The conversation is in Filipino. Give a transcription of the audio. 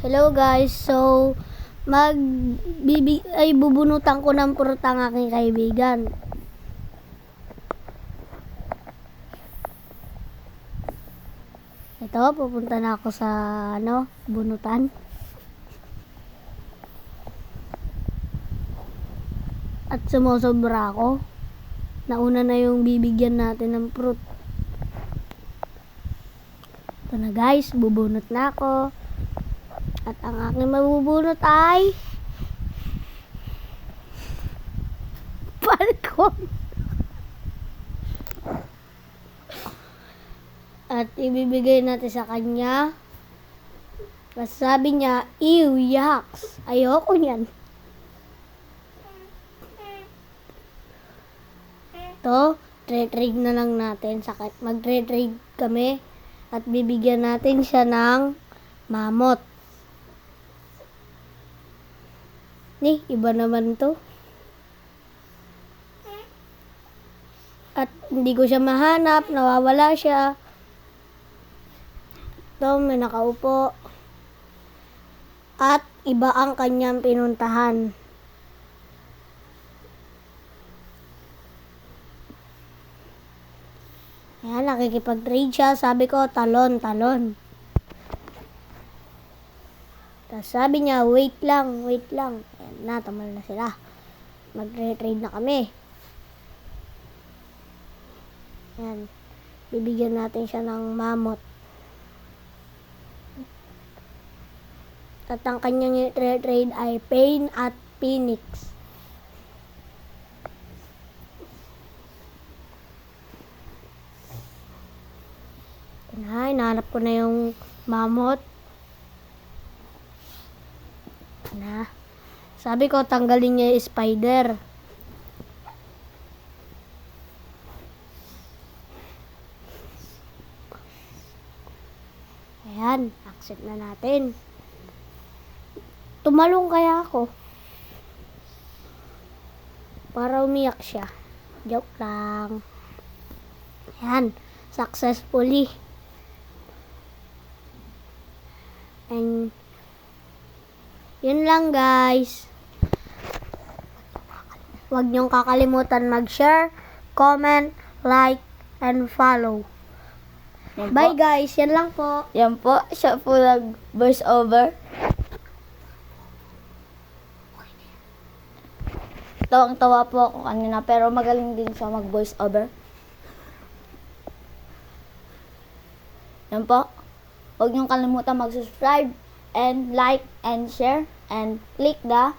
Hello guys, so bubunutan ko ng pruta ang aking kaibigan. Ito, pupunta na ako sa bunutan. At sumusobra ako. Nauna na yung bibigyan natin ng fruit. Ito na guys, bubunot na ako. At ang aking mabubunot ay Falcon. At ibibigay natin sa kanya. Kasi sabi niya, ew, yucks. Ayoko niyan. Ito, trade na lang natin. Mag-trade kami. At bibigyan natin siya ng mamot. Iba naman to. At hindi ko siya mahanap, nawawala siya. Ito, may nakaupo. At iba ang kanyang pinuntahan. Ayan, nakikipag-trade siya. Sabi ko, talon. Tapos sabi niya, wait lang. Ayan na, tamal na sila. Mag-trade na kami. Ayan. Bibigyan natin siya ng mamot. At ang kanyang trade ay Pain at Phoenix. Hinahanap ko na yung mamot. Sabi ko, tanggalin niya yung spider. Ayan, accept na natin. Tumalong kaya ako para umiyak siya. Joke lang. Ayan, successfully. And yun lang guys. Huwag niyong kakalimutan mag-share, comment, like, and follow. Bye guys, yan lang po. Yan po, siya po nag-voice over. Tawang-tawa po ako kanina, pero magaling din siya mag-voice over. Yan po. Huwag niyong kalimutan mag-subscribe, and like, and share, and click the